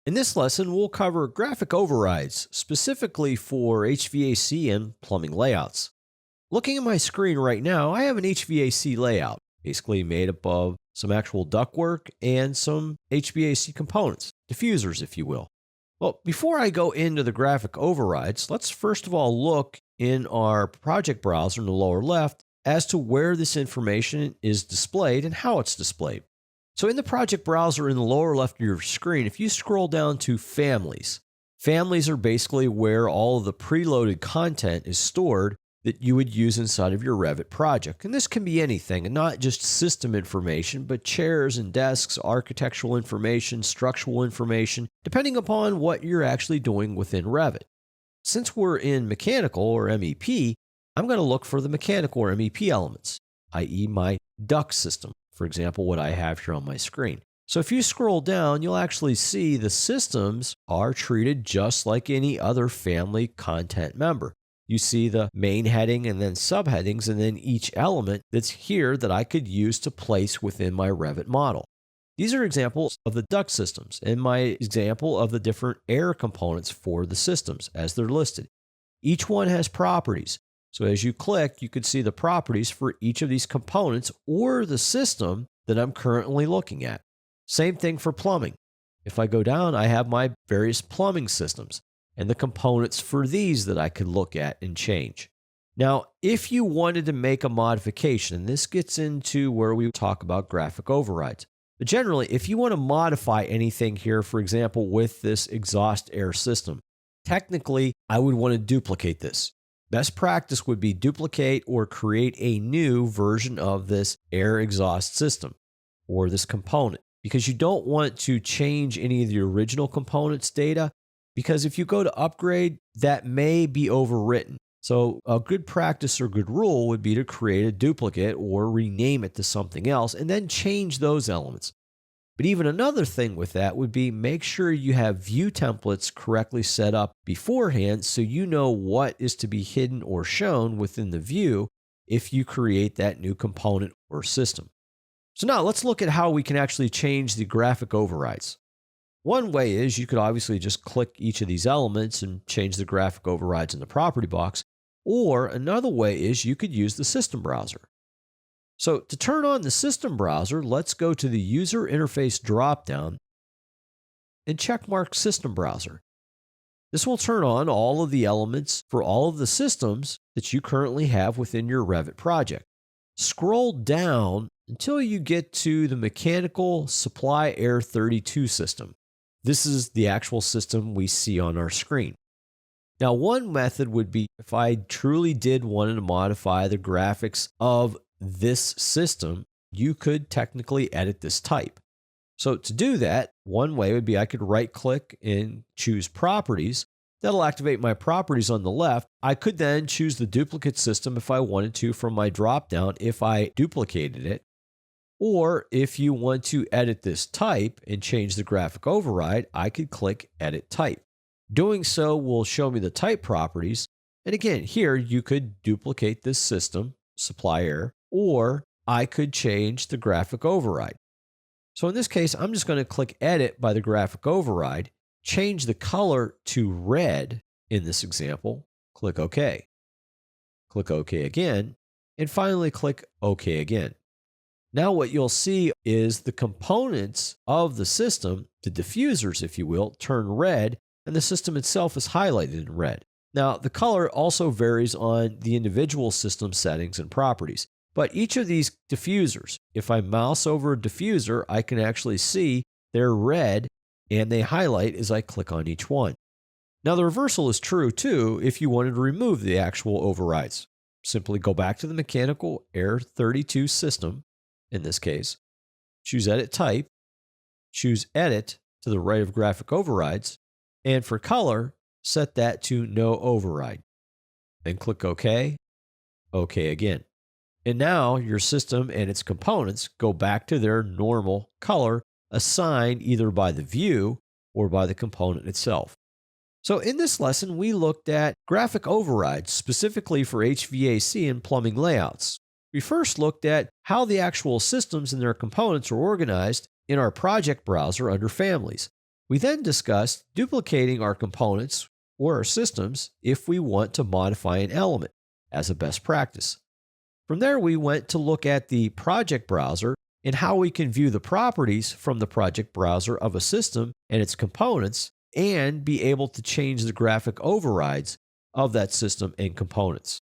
In this lesson, we'll cover graphic overrides, specifically for HVAC and plumbing layouts. Looking at my screen right now, I have an HVAC layout, basically made up of some actual ductwork and some HVAC components, diffusers if you will. Well, before I go into the graphic overrides, let's first of all look in our project browser in the lower left as to where this information is displayed and how it's displayed. So in the project browser in the lower left of your screen, if you scroll down to families, families are basically where all of the preloaded content is stored that you would use inside of your Revit project. And this can be anything, and not just system information, but chairs and desks, architectural information, structural information, depending upon what you're actually doing within Revit. Since we're in mechanical or MEP, I'm going to look for the mechanical or MEP elements, i.e. my duct system. For example, what I have here on my screen. So if you scroll down, you'll actually see the systems are treated just like any other family content member. You see the main heading and then subheadings, and then each element that's here that I could use to place within my Revit model. These are examples of the duct systems and my example of the different air components for the systems as they're listed. Each one has properties. So as you click, you could see the properties for each of these components or the system that I'm currently looking at. Same thing for plumbing. If I go down, I have my various plumbing systems and the components for these that I could look at and change. Now, if you wanted to make a modification, and this gets into where we talk about graphic overrides. But generally, if you want to modify anything here, for example, with this exhaust air system, technically, I would want to duplicate this. Best practice would be duplicate or create a new version of this air exhaust system or this component, because you don't want to change any of the original components data, because if you go to upgrade, that may be overwritten. So a good practice or good rule would be to create a duplicate or rename it to something else and then change those elements. But even another thing with that would be make sure you have view templates correctly set up beforehand so you know what is to be hidden or shown within the view if you create that new component or system. So now let's look at how we can actually change the graphic overrides. One way is you could obviously just click each of these elements and change the graphic overrides in the property box, or another way is you could use the system browser. So to turn on the system browser, let's go to the user interface dropdown and checkmark system browser. This will turn on all of the elements for all of the systems that you currently have within your Revit project. Scroll down until you get to the mechanical supply air 32 system. This is the actual system we see on our screen. Now, one method would be if I truly did want to modify the graphics of this system, you could technically edit this type. So to do that, one way would be I could right click and choose properties. That'll activate my properties on the left. I could then choose the duplicate system if I wanted to from my dropdown if I duplicated it. Or if you want to edit this type and change the graphic override, I could click edit type. Doing so will show me the type properties. And again, here you could duplicate this system, supply air, or I could change the graphic override. So in this case, I'm just going to click edit by the graphic override, change the color to red in this example, click OK. Click OK again, and finally click OK again. Now what you'll see is the components of the system, the diffusers if you will, turn red, and the system itself is highlighted in red. Now the color also varies on the individual system settings and properties. But each of these diffusers, if I mouse over a diffuser, I can actually see they're red and they highlight as I click on each one. Now the reversal is true too if you wanted to remove the actual overrides. Simply go back to the mechanical air 32 system, in this case, choose edit type, choose edit to the right of graphic overrides, and for color, set that to no override. Then click OK, OK again. And now your system and its components go back to their normal color assigned either by the view or by the component itself. So in this lesson, we looked at graphic overrides specifically for HVAC and plumbing layouts. We first looked at how the actual systems and their components are organized in our project browser under families. We then discussed duplicating our components or our systems if we want to modify an element as a best practice. From there, we went to look at the project browser and how we can view the properties from the project browser of a system and its components and be able to change the graphic overrides of that system and components.